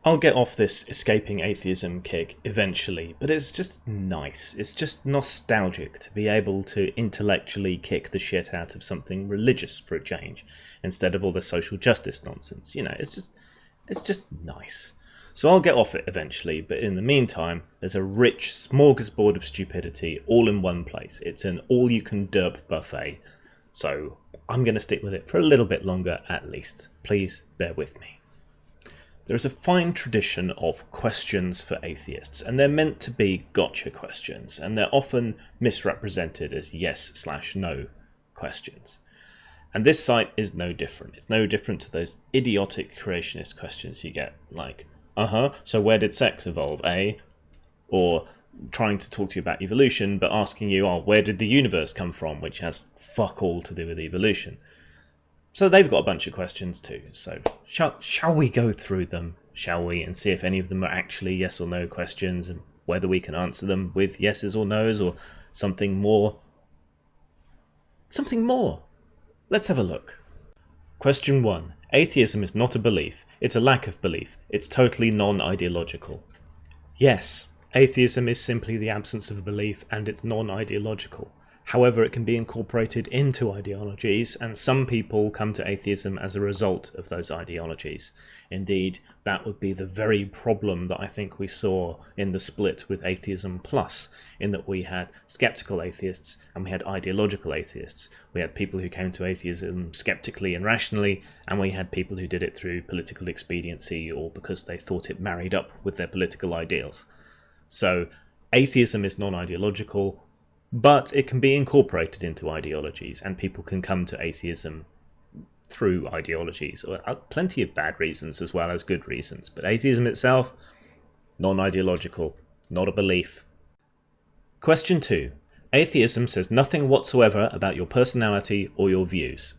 I'll get off this escaping atheism kick eventually, but it's just nice. It's just nostalgic to be able to intellectually kick the shit out of something religious for a change, instead of all the social justice nonsense. You know, it's just nice. So I'll get off it eventually, but in the meantime, there's a rich smorgasbord of stupidity all in one place. It's an all-you-can-derp buffet, so I'm going to stick with it for a little bit longer at least. Please bear with me. There is a fine tradition of questions for atheists, and they're meant to be gotcha questions, and they're often misrepresented as yes/no questions. And this site is no different. It's no different to those idiotic creationist questions you get, like, so where did sex evolve, eh? Or trying to talk to you about evolution, but asking you, where did the universe come from, which has fuck all to do with evolution. So they've got a bunch of questions too. So shall we go through them, shall we, and see if any of them are actually yes or no questions, and whether we can answer them with yeses or nos, or something more? Something more. Let's have a look. Question 1. Atheism is not a belief. It's a lack of belief. It's totally non-ideological. Yes, atheism is simply the absence of a belief, and it's non-ideological. However, it can be incorporated into ideologies, and some people come to atheism as a result of those ideologies. Indeed, that would be the very problem that I think we saw in the split with Atheism Plus, in that we had skeptical atheists and we had ideological atheists. We had people who came to atheism skeptically and rationally, and we had people who did it through political expediency or because they thought it married up with their political ideals. So, atheism is non-ideological, but it can be incorporated into ideologies, and people can come to atheism through ideologies, or plenty of bad reasons as well as good reasons. But atheism itself, non-ideological, not a belief. Question 2. Atheism says nothing whatsoever about your personality or your views.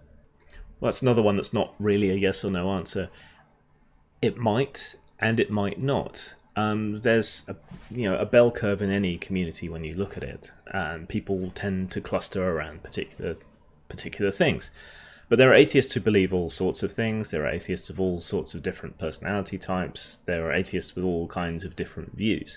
Well, that's another one that's not really a yes or no answer. It might, and it might not. There's a bell curve in any community when you look at it, and people tend to cluster around particular things. But there are atheists who believe all sorts of things. There are atheists of all sorts of different personality types. There are atheists with all kinds of different views.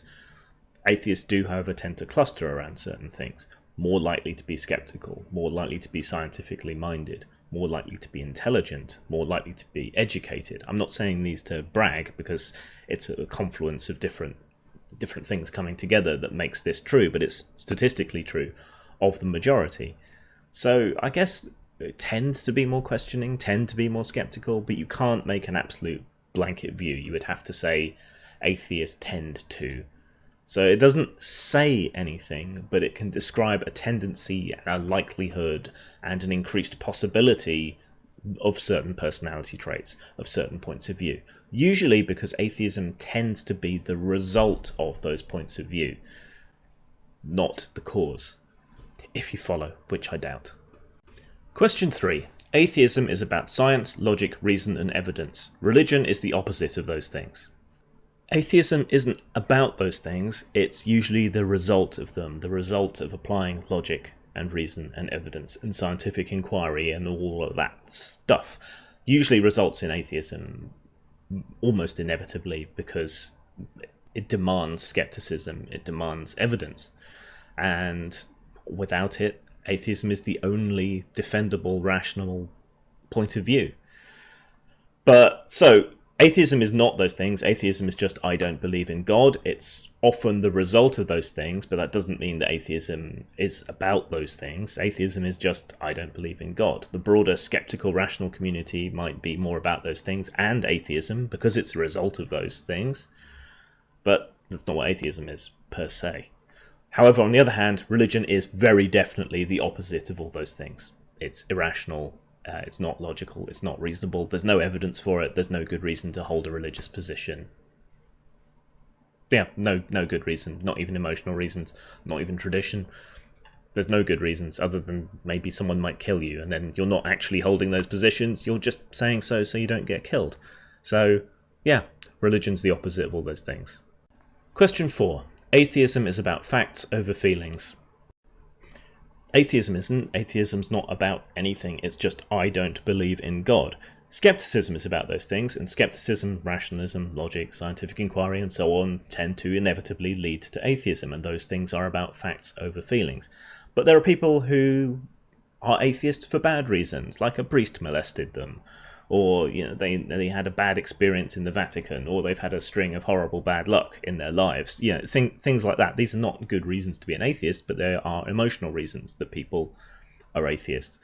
Atheists do, however, tend to cluster around certain things. More likely to be skeptical, more likely to be scientifically minded, more likely to be intelligent, more likely to be educated. I'm not saying these to brag, because it's a confluence of different things coming together that makes this true, but it's statistically true of the majority. So I guess tend to be more questioning, tend to be more skeptical, but you can't make an absolute blanket view. You would have to say atheists tend to. So it doesn't say anything, but it can describe a tendency, a likelihood, and an increased possibility of certain personality traits, of certain points of view. Usually because atheism tends to be the result of those points of view, not the cause. If you follow, which I doubt. Question 3. Atheism is about science, logic, reason, and evidence. Religion is the opposite of those things. Atheism isn't about those things, it's usually the result of them, the result of applying logic and reason and evidence and scientific inquiry and all of that stuff. Usually results in atheism almost inevitably, because it demands skepticism, it demands evidence, and without it, atheism is the only defendable, rational point of view. So, atheism is not those things. Atheism is just, I don't believe in God. It's often the result of those things, but that doesn't mean that atheism is about those things. Atheism is just, I don't believe in God. The broader skeptical, rational community might be more about those things and atheism, because it's a result of those things. But that's not what atheism is, per se. However, on the other hand, religion is very definitely the opposite of all those things. It's irrational, it's not logical, it's not reasonable, there's no evidence for it, there's no good reason to hold a religious position. Yeah, no good reason, not even emotional reasons, not even tradition. There's no good reasons other than maybe someone might kill you, and then you're not actually holding those positions, you're just saying so you don't get killed. So, yeah, religion's the opposite of all those things. Question 4. Atheism is about facts over feelings. Atheism isn't. Atheism's not about anything. It's just, I don't believe in God. Skepticism is about those things, and skepticism, rationalism, logic, scientific inquiry, and so on tend to inevitably lead to atheism, and those things are about facts over feelings. But there are people who are atheists for bad reasons, like a priest molested them, or they had a bad experience in the Vatican, or they've had a string of horrible bad luck in their lives. Things like that. These are not good reasons to be an atheist, but there are emotional reasons that people are atheists.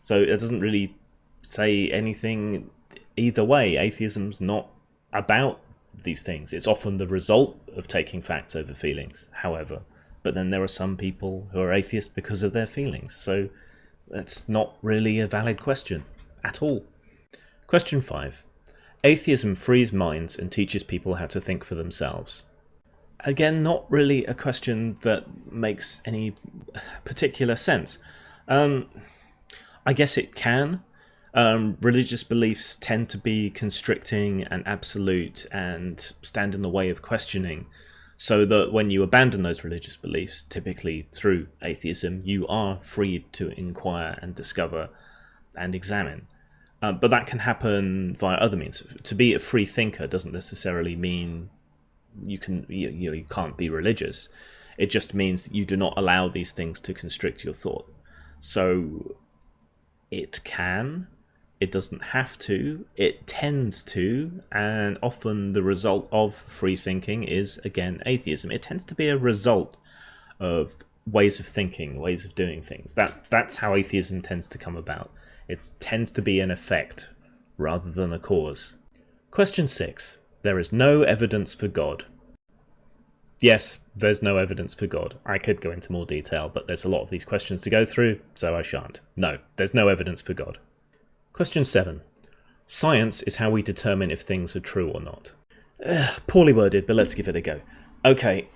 So it doesn't really say anything either way. Atheism's not about these things. It's often the result of taking facts over feelings, however. But then there are some people who are atheists because of their feelings. So that's not really a valid question at all. Question 5. Atheism frees minds and teaches people how to think for themselves. Again, not really a question that makes any particular sense. I guess it can. Religious beliefs tend to be constricting and absolute and stand in the way of questioning, so that when you abandon those religious beliefs, typically through atheism, you are freed to inquire and discover and examine. But that can happen via other means. To be a free thinker doesn't necessarily mean you can't be religious. It just means that you do not allow these things to constrict your thought. So it can, it doesn't have to, it tends to, and often the result of free thinking is, again, atheism. It tends to be a result of ways of thinking, ways of doing things. That's how atheism tends to come about. It tends to be an effect rather than a cause. Question 6. There is no evidence for God. Yes, there's no evidence for God. I could go into more detail, but there's a lot of these questions to go through, so I shan't. No, there's no evidence for God. Question 7. Science is how we determine if things are true or not. Poorly worded, but let's give it a go. Okay.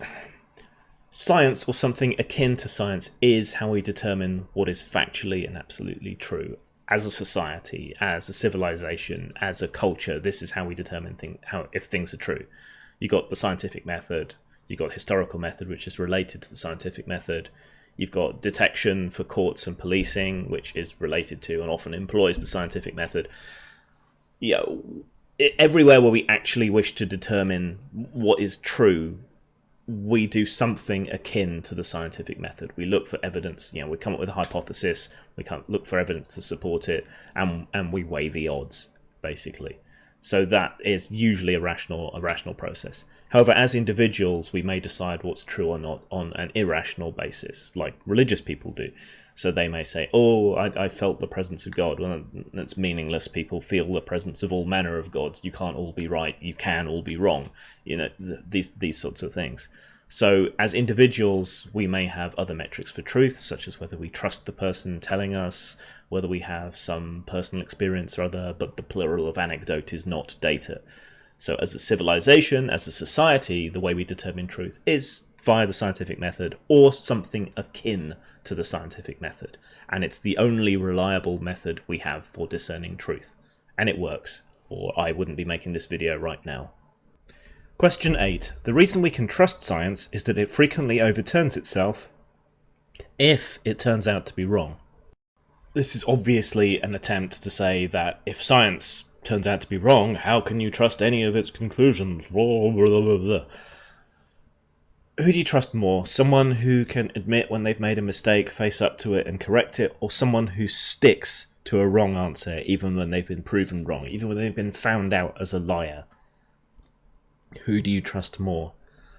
Science, or something akin to science, is how we determine what is factually and absolutely true. As a society, as a civilization, as a culture, this is how we determine if things are true. You've got the scientific method, you've got historical method, which is related to the scientific method. You've got detection for courts and policing, which is related to and often employs the scientific method. Everywhere where we actually wish to determine what is true, we do something akin to the scientific method. We look for evidence. We come up with a hypothesis. We look for evidence to support it, and we weigh the odds, basically. So that is usually a rational process. However, as individuals, we may decide what's true or not on an irrational basis, like religious people do. So they may say, I felt the presence of God. Well, that's meaningless. People feel the presence of all manner of gods. You can't all be right. You can all be wrong. These sorts of things. So as individuals, we may have other metrics for truth, such as whether we trust the person telling us, whether we have some personal experience or other, but the plural of anecdote is not data. So as a civilization, as a society, the way we determine truth is via the scientific method or something akin to the scientific method. And it's the only reliable method we have for discerning truth. And it works, or I wouldn't be making this video right now. Question 8. The reason we can trust science is that it frequently overturns itself if it turns out to be wrong. This is obviously an attempt to say that if science turns out to be wrong, how can you trust any of its conclusions? Blah, blah, blah, blah. Who do you trust more? Someone who can admit when they've made a mistake, face up to it and correct it, or someone who sticks to a wrong answer even when they've been proven wrong, even when they've been found out as a liar? Who do you trust more?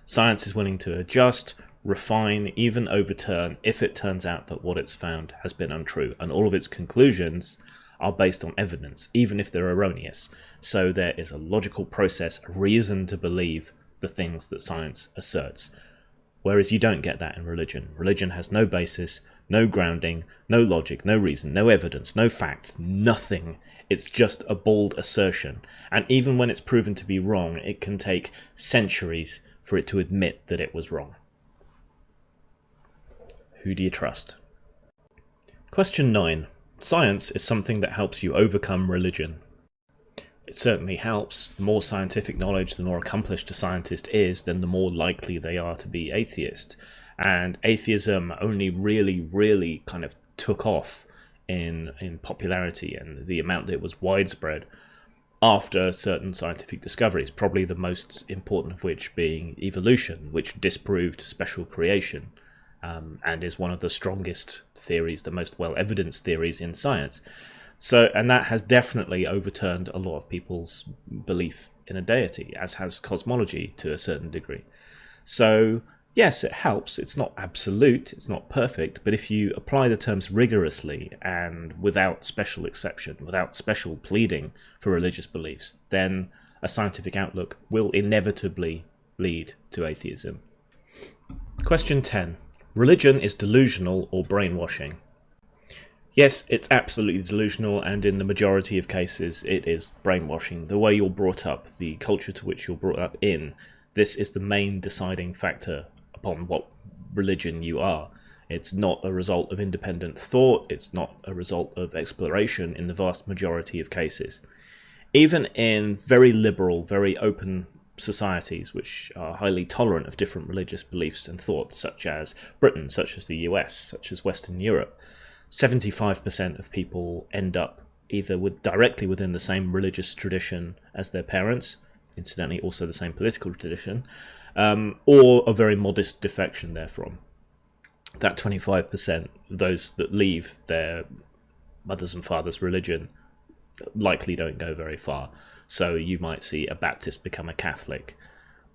Science is willing to adjust, refine, even overturn if it turns out that what it's found has been untrue, and all of its conclusions are based on evidence, even if they're erroneous. So there is a logical process, a reason to believe the things that science asserts. Whereas you don't get that in religion. Religion has no basis, no grounding, no logic, no reason, no evidence, no facts, nothing. It's just a bold assertion. And even when it's proven to be wrong, it can take centuries for it to admit that it was wrong. Who do you trust? Question 9. Science is something that helps you overcome religion. It certainly helps. The more scientific knowledge, the more accomplished a scientist is, then the more likely they are to be atheist. And atheism only really kind of took off in popularity and the amount that it was widespread after certain scientific discoveries, probably the most important of which being evolution, which disproved special creation, and is one of the strongest theories, the most well-evidenced theories in science. So, and that has definitely overturned a lot of people's belief in a deity, as has cosmology to a certain degree. So, yes, it helps. It's not absolute, it's not perfect, but if you apply the terms rigorously and without special exception, without special pleading for religious beliefs, then a scientific outlook will inevitably lead to atheism. Question 10. Religion is delusional or brainwashing? Yes, it's absolutely delusional, and in the majority of cases it is brainwashing. The way you're brought up, the culture to which you're brought up in, this is the main deciding factor upon what religion you are. It's not a result of independent thought, it's not a result of exploration in the vast majority of cases. Even in very liberal, very open societies which are highly tolerant of different religious beliefs and thoughts, such as Britain, such as the US, such as Western Europe, 75% of people end up either directly within the same religious tradition as their parents, incidentally also the same political tradition, or a very modest defection therefrom. That 25%, those that leave their mothers and fathers' religion, likely don't go very far. So you might see a Baptist become a Catholic,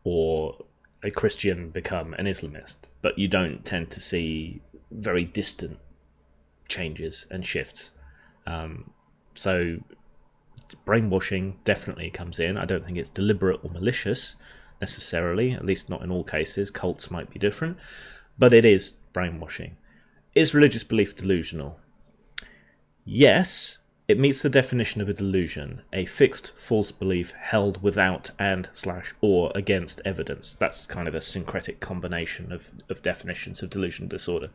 or a Christian become an Islamist, but you don't tend to see very distant changes and shifts. So brainwashing definitely comes in. I don't think it's deliberate or malicious necessarily, at least not in all cases. Cults might be different, but it is brainwashing. Is religious belief delusional? Yes, it meets the definition of a delusion, a fixed false belief held without and/or against evidence. That's kind of a syncretic combination of definitions of delusional disorder.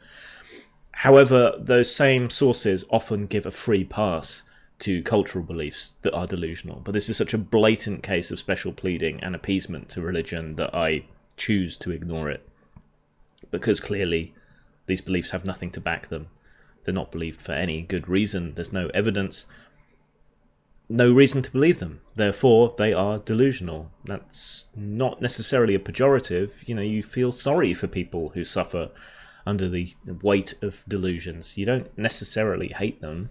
However, those same sources often give a free pass to cultural beliefs that are delusional. But this is such a blatant case of special pleading and appeasement to religion that I choose to ignore it. Because clearly these beliefs have nothing to back them. They're not believed for any good reason. There's no evidence. No reason to believe them. Therefore, they are delusional. That's not necessarily a pejorative. You know, you feel sorry for people who suffer under the weight of delusions. You don't necessarily hate them.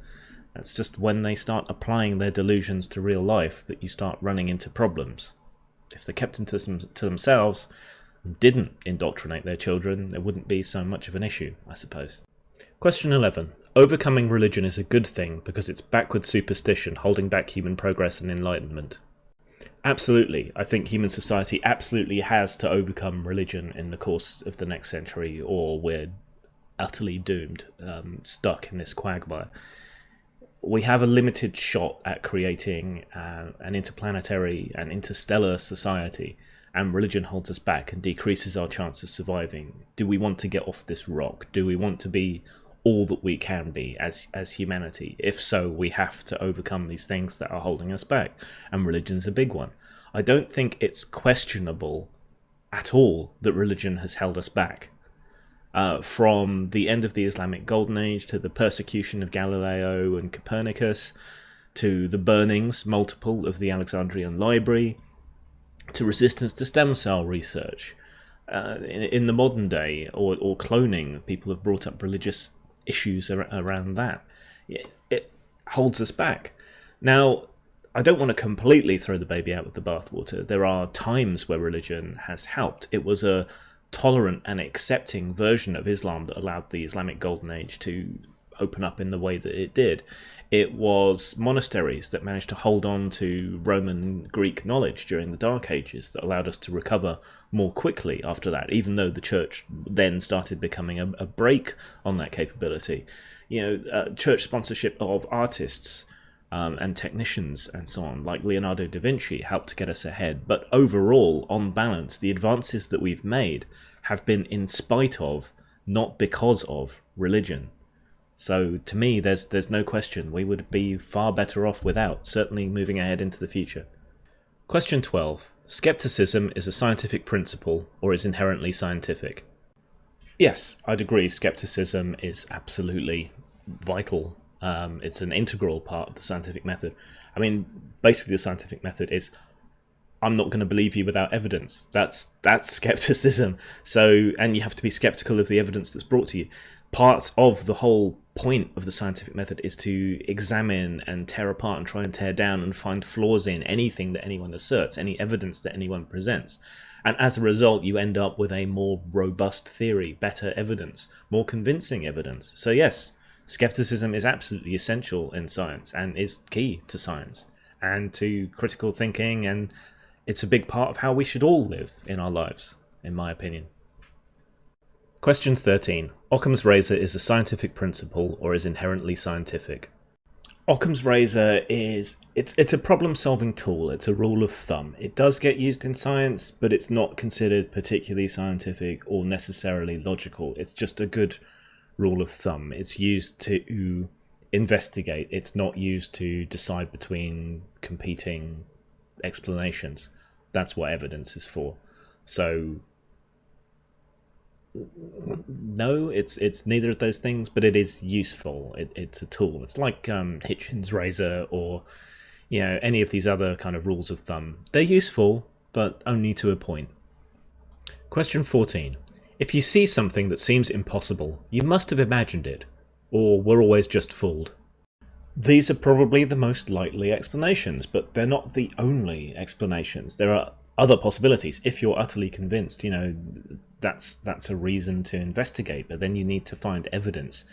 That's just when they start applying their delusions to real life that you start running into problems. If they kept them to themselves and didn't indoctrinate their children, there wouldn't be so much of an issue, I suppose. Question 11. Overcoming religion is a good thing because it's backward superstition holding back human progress and enlightenment. Absolutely. I think human society absolutely has to overcome religion in the course of the next century, or we're utterly doomed, stuck in this quagmire. We have a limited shot at creating an interplanetary and interstellar society, and religion holds us back and decreases our chance of surviving. Do we want to get off this rock? Do we want to be all that we can be as humanity? If so, we have to overcome these things that are holding us back, and religion's a big one. I don't think it's questionable at all that religion has held us back. From the end of the Islamic Golden Age to the persecution of Galileo and Copernicus, to the burnings, multiple, of the Alexandrian Library, to resistance to stem cell research. In the modern day, or cloning, people have brought up religious issues around that. It holds us back. Now, I don't want to completely throw the baby out with the bathwater. There are times where religion has helped. It was a tolerant and accepting version of Islam that allowed the Islamic Golden Age to open up in the way that it did. It was monasteries that managed to hold on to Roman Greek knowledge during the Dark Ages that allowed us to recover more quickly after that, even though the church then started becoming a brake on that capability. Church sponsorship of artists and technicians and so on, like Leonardo da Vinci, helped get us ahead. But overall, on balance, the advances that we've made have been in spite of, not because of, religion. So to me, there's no question we would be far better off without, certainly moving ahead into the future. Question 12. Skepticism is a scientific principle or is inherently scientific? Yes, I'd agree. Skepticism is absolutely vital It's an integral part of the scientific method. I mean, basically the scientific method is, I'm not going to believe you without evidence. That's skepticism. So, and you have to be skeptical of the evidence that's brought to you. Part of the whole point of the scientific method is to examine and tear apart and try and tear down and find flaws in anything that anyone asserts, any evidence that anyone presents. And as a result, you end up with a more robust theory, better evidence, more convincing evidence. So yes, skepticism is absolutely essential in science and is key to science and to critical thinking, and it's a big part of how we should all live in our lives, in my opinion. Question 13. Occam's razor is a scientific principle or is inherently scientific? Occam's razor it's a problem-solving tool. It's a rule of thumb. It does get used in science, but it's not considered particularly scientific or necessarily logical. It's just a good rule of thumb. It's used to investigate. It's not used to decide between competing explanations. That's what evidence is for. So no, it's neither of those things, but it is useful. It's a tool. It's like Hitchens' razor or any of these other kind of rules of thumb. They're useful, but only to a point. Question 14. If you see something that seems impossible, you must have imagined it, or were always just fooled. These are probably the most likely explanations, but they're not the only explanations. There are other possibilities. If you're utterly convinced, that's a reason to investigate, but then you need to find evidence.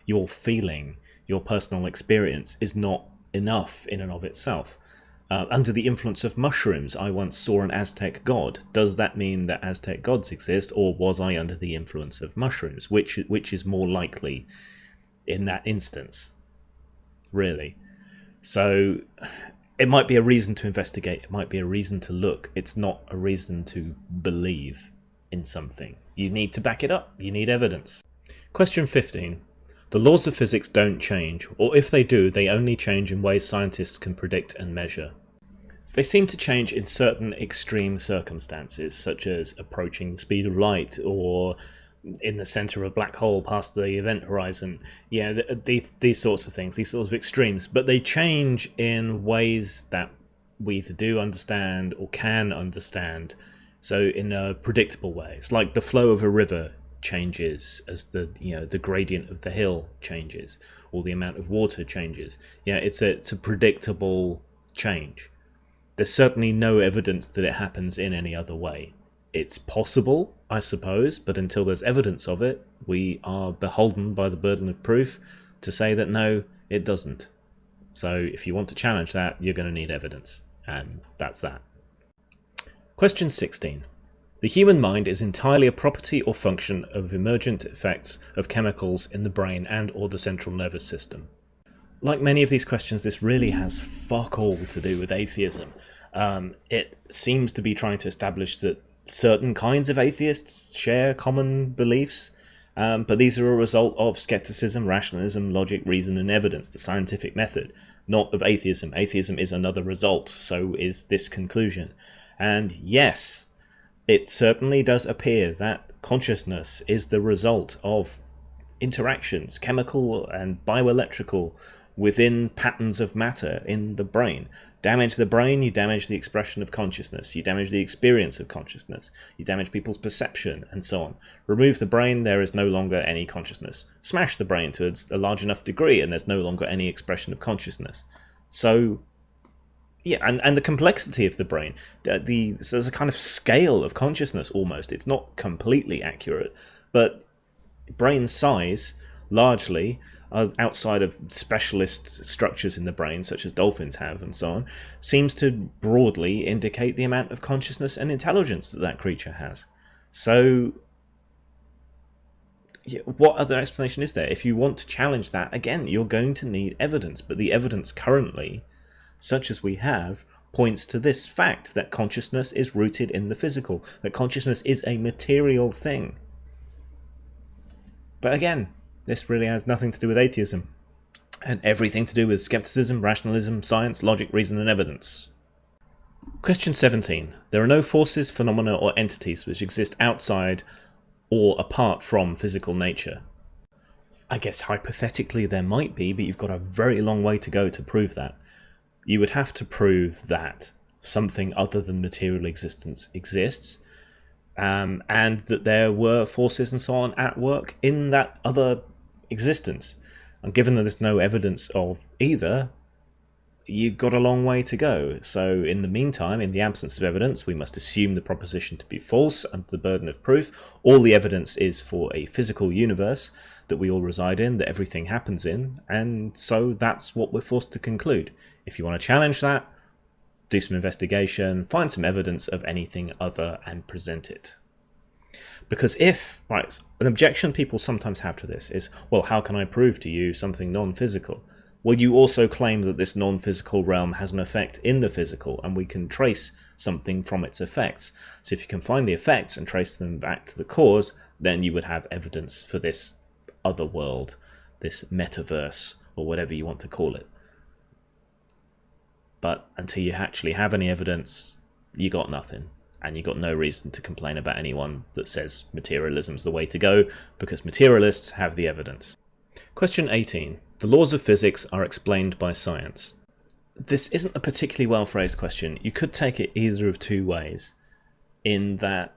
Your feeling, your personal experience is not enough in and of itself. Under the influence of mushrooms, I once saw an Aztec god. Does that mean that Aztec gods exist, or was I under the influence of mushrooms? Which is more likely in that instance, really? So it might be a reason to investigate. It might be a reason to look. It's not a reason to believe in something. You need to back it up. You need evidence. Question 15. The laws of physics don't change, or if they do, they only change in ways scientists can predict and measure. They seem to change in certain extreme circumstances, such as approaching the speed of light, or in the center of a black hole past the event horizon. These sorts of things, these sorts of extremes. But they change in ways that we either do understand or can understand, so in a predictable way. It's like the flow of a river changes as the gradient of the hill changes, or the amount of water changes. It's a predictable change. There's certainly no evidence that it happens in any other way. It's possible, I suppose, but until there's evidence of it, we are beholden by the burden of proof to say that no, it doesn't. So if you want to challenge that, you're going to need evidence, and that's that. Question 16. The human mind is entirely a property or function of emergent effects of chemicals in the brain and or the central nervous system. Like many of these questions, this really has fuck all to do with atheism. It seems to be trying to establish that certain kinds of atheists share common beliefs, but these are a result of skepticism, rationalism, logic, reason, and evidence, the scientific method, not of atheism. Atheism is another result, so is this conclusion. And yes, it certainly does appear that consciousness is the result of interactions, chemical and bioelectrical, within patterns of matter in the brain. Damage the brain, you damage the expression of consciousness. You damage the experience of consciousness. You damage people's perception, and so on. Remove the brain, there is no longer any consciousness. Smash the brain to a large enough degree, and there's no longer any expression of consciousness. So, and the complexity of the brain. So there's a kind of scale of consciousness, almost. It's not completely accurate, but brain size, largely, outside of specialist structures in the brain, such as dolphins have and so on, seems to broadly indicate the amount of consciousness and intelligence that creature has. So, what other explanation is there? If you want to challenge that, again, you're going to need evidence, but the evidence currently, such as we have, points to this fact that consciousness is rooted in the physical, that consciousness is a material thing. But again, this really has nothing to do with atheism, and everything to do with skepticism, rationalism, science, logic, reason, and evidence. Question 17. There are no forces, phenomena, or entities which exist outside or apart from physical nature. I guess hypothetically there might be, but you've got a very long way to go to prove that. You would have to prove that something other than material existence exists, and that there were forces and so on at work in that other existence. And given that there's no evidence of either, you've got a long way to go. So in the meantime, in the absence of evidence, we must assume the proposition to be false under the burden of proof. All the evidence is for a physical universe that we all reside in, that everything happens in, and so that's what we're forced to conclude. If you want to challenge that, do some investigation, find some evidence of anything other and present it. Because an objection people sometimes have to this is, well, how can I prove to you something non-physical? Well, you also claim that this non-physical realm has an effect in the physical, and we can trace something from its effects. So if you can find the effects and trace them back to the cause, then you would have evidence for this other world, this metaverse, or whatever you want to call it. But until you actually have any evidence, you got nothing. And you got no reason to complain about anyone that says materialism's the way to go, because materialists have the evidence. Question 18. The laws of physics are explained by science. This isn't a particularly well-phrased question. You could take it either of two ways, in that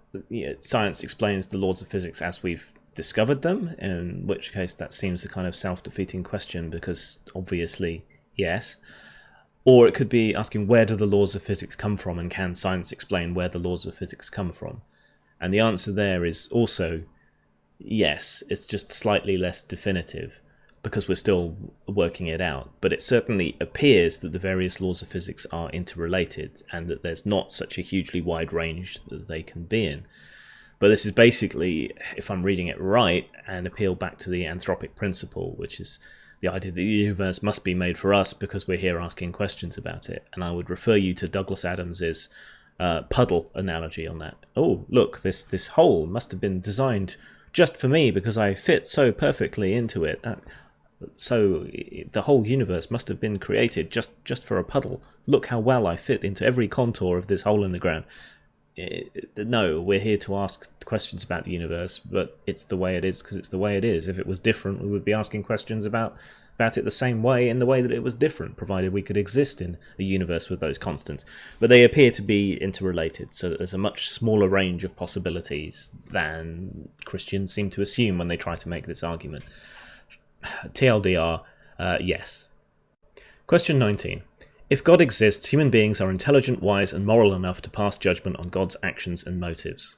science explains the laws of physics as we've discovered them, in which case that seems a kind of self-defeating question, because obviously, yes. Or it could be asking, where do the laws of physics come from, and can science explain where the laws of physics come from? And the answer there is also yes, it's just slightly less definitive, because we're still working it out. But it certainly appears that the various laws of physics are interrelated, and that there's not such a hugely wide range that they can be in. But this is basically, if I'm reading it right, an appeal back to the anthropic principle, which is the idea that the universe must be made for us because we're here asking questions about it. And I would refer you to Douglas Adams's puddle analogy on that. Oh, look, this hole must have been designed just for me because I fit so perfectly into it. So the whole universe must have been created just for a puddle. Look how well I fit into every contour of this hole in the ground. No, we're here to ask questions about the universe, but it's the way it is because it's the way it is. If it was different, we would be asking questions about it the same way, in the way that it was different, provided we could exist in a universe with those constants. But they appear to be interrelated, so that there's a much smaller range of possibilities than Christians seem to assume when they try to make this argument. TLDR, yes. Question 19. If God exists, human beings are intelligent, wise, and moral enough to pass judgment on God's actions and motives.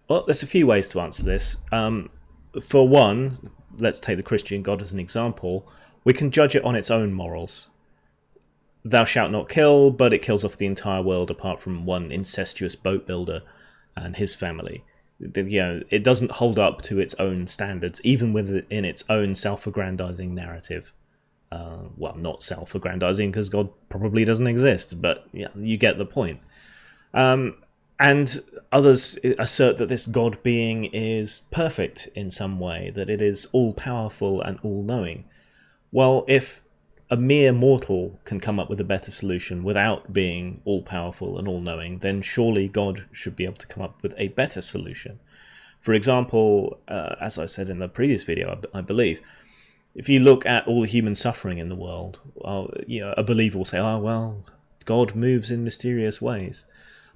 Well, there's a few ways to answer this. For one, let's take the Christian God as an example. We can judge it on its own morals. Thou shalt not kill, but it kills off the entire world apart from one incestuous boat builder and his family. It doesn't hold up to its own standards, even within its own self-aggrandizing narrative. Well, not self-aggrandizing, because God probably doesn't exist, but yeah, you get the point. And others assert that this God being is perfect in some way, that it is all-powerful and all-knowing. Well, if a mere mortal can come up with a better solution without being all-powerful and all-knowing, then surely God should be able to come up with a better solution. For example, as I said in the previous video, I believe, if you look at all the human suffering in the world, a believer will say, oh, well, God moves in mysterious ways.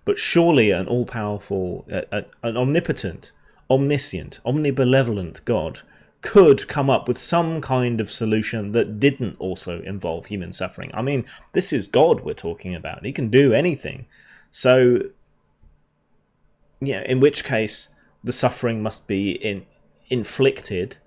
But surely an all-powerful, an omnipotent, omniscient, omnibenevolent God could come up with some kind of solution that didn't also involve human suffering. I mean, this is God we're talking about. He can do anything. So, in which case the suffering must be inflicted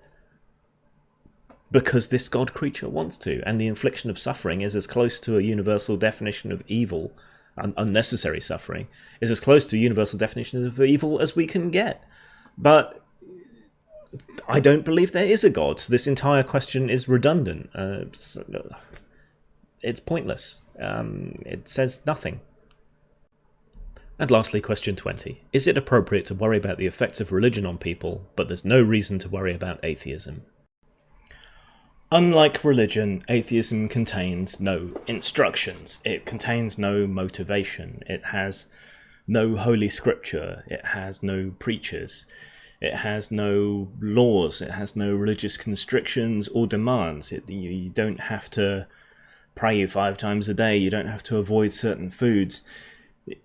because this God creature wants to. And the infliction of suffering is as close to a universal definition of evil, unnecessary suffering, is as close to a universal definition of evil as we can get. But I don't believe there is a God, so this entire question is redundant. It's pointless. It says nothing. And lastly, question 20. Is it appropriate to worry about the effects of religion on people, but there's no reason to worry about atheism? Unlike religion, atheism contains no instructions. It contains no motivation. It has no holy scripture. It has no preachers. It has no laws, it has no religious constrictions or demands. You don't have to pray 5 times a day, you don't have to avoid certain foods,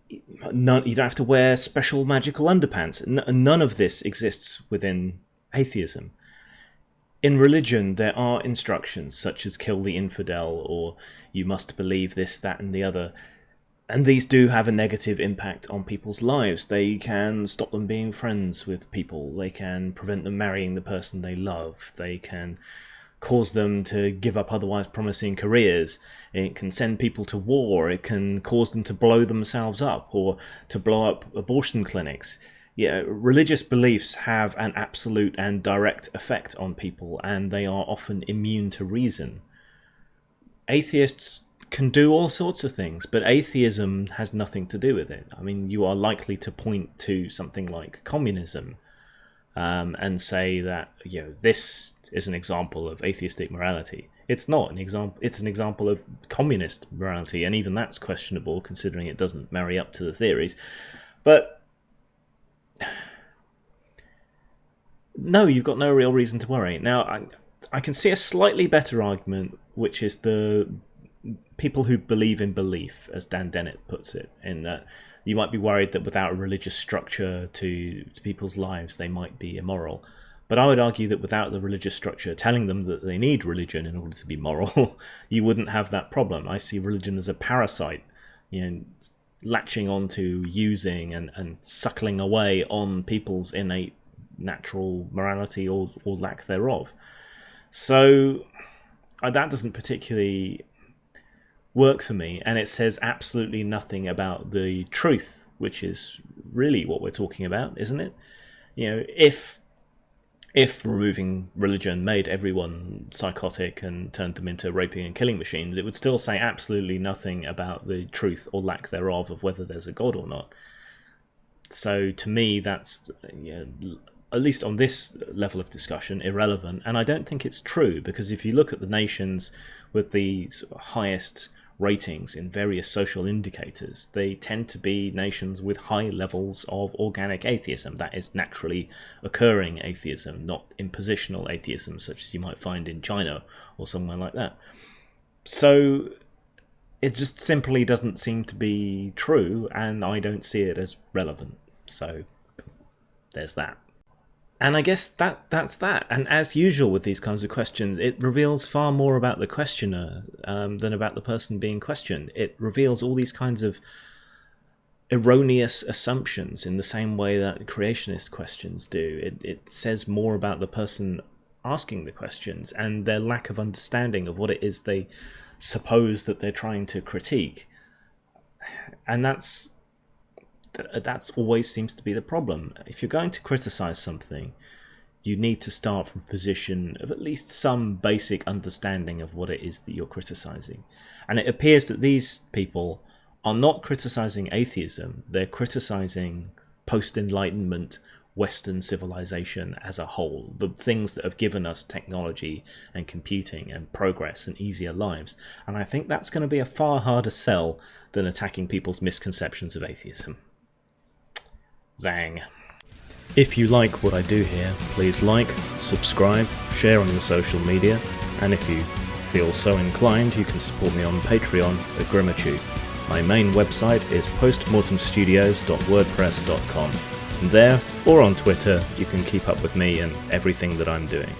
you don't have to wear special magical underpants. None of this exists within atheism. In religion, there are instructions such as kill the infidel, or you must believe this, that, and the other. And these do have a negative impact on people's lives. They can stop them being friends with people. They can prevent them marrying the person they love. They can cause them to give up otherwise promising careers. It can send people to war. It can cause them to blow themselves up or to blow up abortion clinics. Yeah, religious beliefs have an absolute and direct effect on people, and they are often immune to reason. Atheists can do all sorts of things, but atheism has nothing to do with it. I mean, you are likely to point to something like communism and say that, this is an example of atheistic morality. It's not an example. It's an example of communist morality, and even that's questionable considering it doesn't marry up to the theories. But no, you've got no real reason to worry. Now, I can see a slightly better argument, which is the people who believe in belief, as Dan Dennett puts it, in that you might be worried that without a religious structure to people's lives, they might be immoral. But I would argue that without the religious structure telling them that they need religion in order to be moral, you wouldn't have that problem. I see religion as a parasite, latching onto, using, and suckling away on people's innate natural morality or lack thereof. So that doesn't particularly work for me, and it says absolutely nothing about the truth, which is really what we're talking about, isn't it? If removing religion made everyone psychotic and turned them into raping and killing machines, it would still say absolutely nothing about the truth or lack thereof of whether there's a God or not. So to me, that's, at least on this level of discussion, irrelevant. And I don't think it's true, because if you look at the nations with the highest ratings in various social indicators, they tend to be nations with high levels of organic atheism. That is naturally occurring atheism, not impositional atheism, such as you might find in China or somewhere like that. So it just simply doesn't seem to be true, and I don't see it as relevant. So there's that. And I guess that's that. And as usual with these kinds of questions, it reveals far more about the questioner than about the person being questioned. It reveals all these kinds of erroneous assumptions in the same way that creationist questions do. It says more about the person asking the questions and their lack of understanding of what it is they suppose that they're trying to critique. And that's always seems to be the problem. If you're going to criticize something, you need to start from a position of at least some basic understanding of what it is that you're criticizing. And it appears that these people are not criticizing atheism, they're criticizing post-Enlightenment Western civilization as a whole, the things that have given us technology and computing and progress and easier lives. And I think that's going to be a far harder sell than attacking people's misconceptions of atheism. Zang. If you like what I do here, please like, subscribe, share on your social media, and if you feel so inclined, you can support me on Patreon at Grimitude. My main website is postmortemstudios.wordpress.com, and there, or on Twitter, you can keep up with me and everything that I'm doing.